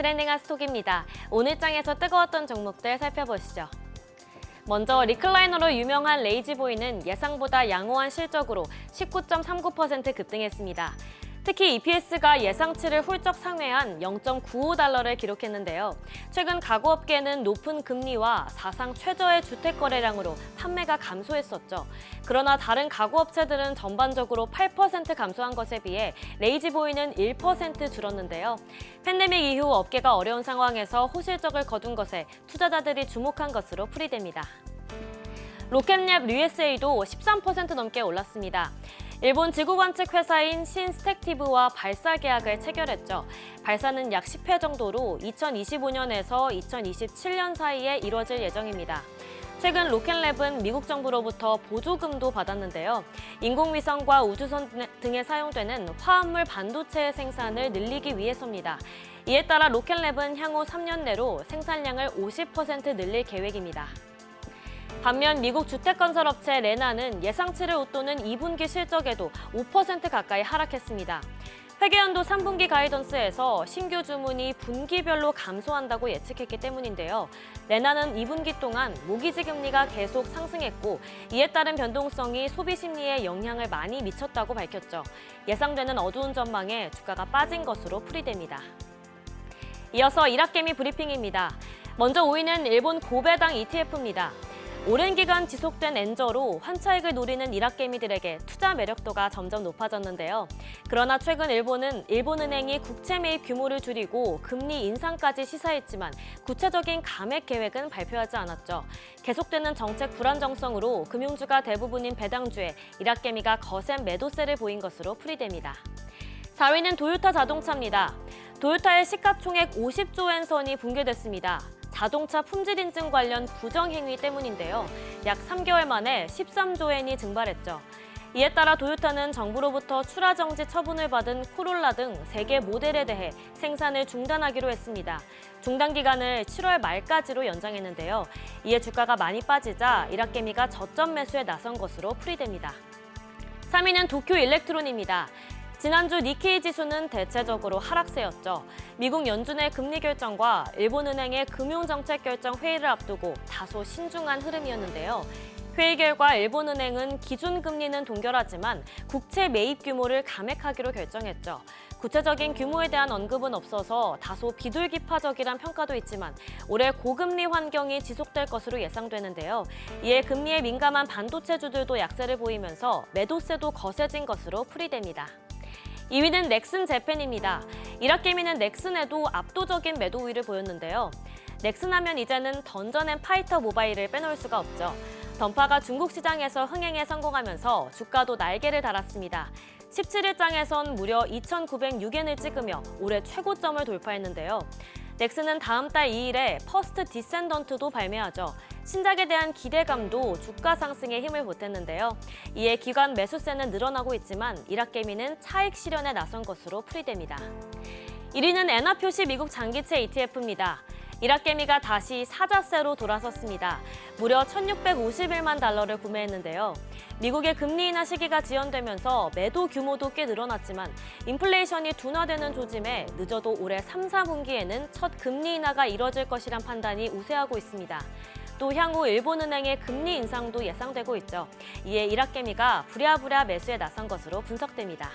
트렌딩한 스톡입니다. 오늘 장에서 뜨거웠던 종목들 살펴보시죠. 먼저 리클라이너로 유명한 레이지보이는 예상보다 양호한 실적으로 19.39% 급등했습니다. 특히 EPS가 예상치를 훌쩍 상회한 0.95달러를 기록했는데요. 최근 가구업계는 높은 금리와 사상 최저의 주택 거래량으로 판매가 감소했었죠. 그러나 다른 가구업체들은 전반적으로 8% 감소한 것에 비해 레이지보이는 1% 줄었는데요. 팬데믹 이후 업계가 어려운 상황에서 호실적을 거둔 것에 투자자들이 주목한 것으로 풀이됩니다. 로켓랩 USA도 13% 넘게 올랐습니다. 일본 지구관측 회사인 신스택티브와 발사 계약을 체결했죠. 발사는 약 10회 정도로 2025년에서 2027년 사이에 이뤄질 예정입니다. 최근 로켓랩은 미국 정부로부터 보조금도 받았는데요. 인공위성과 우주선 등에 사용되는 화합물 반도체의 생산을 늘리기 위해서입니다. 이에 따라 로켓랩은 향후 3년 내로 생산량을 50% 늘릴 계획입니다. 반면 미국 주택건설업체 레나는 예상치를 웃도는 2분기 실적에도 5% 가까이 하락했습니다. 회계연도 3분기 가이던스에서 신규 주문이 분기별로 감소한다고 예측했기 때문인데요. 레나는 2분기 동안 모기지 금리가 계속 상승했고 이에 따른 변동성이 소비 심리에 영향을 많이 미쳤다고 밝혔죠. 예상되는 어두운 전망에 주가가 빠진 것으로 풀이됩니다. 이어서 일학개미 브리핑입니다. 먼저 5위는 일본 고배당 ETF입니다. 오랜 기간 지속된 엔저로 환차익을 노리는 일학개미들에게 투자 매력도가 점점 높아졌는데요. 그러나 최근 일본은행이 국채 매입 규모를 줄이고 금리 인상까지 시사했지만 구체적인 감액 계획은 발표하지 않았죠. 계속되는 정책 불안정성으로 금융주가 대부분인 배당주에 일학개미가 거센 매도세를 보인 것으로 풀이됩니다. 4위는 도요타 자동차입니다. 도요타의 시가총액 50조 엔 선이 붕괴됐습니다. 자동차 품질 인증 관련 부정행위 때문인데요. 약 3개월 만에 13조 엔이 증발했죠. 이에 따라 도요타는 정부로부터 출하 정지 처분을 받은 코롤라 등 3개 모델에 대해 생산을 중단하기로 했습니다. 중단 기간을 7월 말까지로 연장했는데요. 이에 주가가 많이 빠지자 일학개미가 저점 매수에 나선 것으로 풀이됩니다. 3위는 도쿄 일렉트론입니다. 지난주 니케이 지수는 대체적으로 하락세였죠. 미국 연준의 금리 결정과 일본은행의 금융정책 결정 회의를 앞두고 다소 신중한 흐름이었는데요. 회의 결과 일본은행은 기준금리는 동결하지만 국채 매입 규모를 감액하기로 결정했죠. 구체적인 규모에 대한 언급은 없어서 다소 비둘기파적이란 평가도 있지만 올해 고금리 환경이 지속될 것으로 예상되는데요. 이에 금리에 민감한 반도체주들도 약세를 보이면서 매도세도 거세진 것으로 풀이됩니다. 2위는 넥슨 재팬입니다. 일학개미는 넥슨에도 압도적인 매도 우위를 보였는데요. 넥슨 하면 이제는 던전 앤 파이터 모바일을 빼놓을 수가 없죠. 던파가 중국 시장에서 흥행에 성공하면서 주가도 날개를 달았습니다. 17일장에선 무려 2,906엔을 찍으며 올해 최고점을 돌파했는데요. 넥슨은 다음 달 2일에 퍼스트 디센던트도 발매하죠. 신작에 대한 기대감도 주가 상승에 힘을 보탰는데요. 이에 기관 매수세는 늘어나고 있지만 일학개미는 차익 실현에 나선 것으로 풀이됩니다. 1위는 엔화표시 미국 장기채 ETF입니다. 일학개미가 다시 사자세로 돌아섰습니다. 무려 1,651만 달러를 구매했는데요. 미국의 금리 인하 시기가 지연되면서 매도 규모도 꽤 늘어났지만 인플레이션이 둔화되는 조짐에 늦어도 올해 3, 4분기에는 첫 금리 인하가 이뤄질 것이란 판단이 우세하고 있습니다. 또 향후 일본은행의 금리 인상도 예상되고 있죠. 이에 일학개미가 부랴부랴 매수에 나선 것으로 분석됩니다.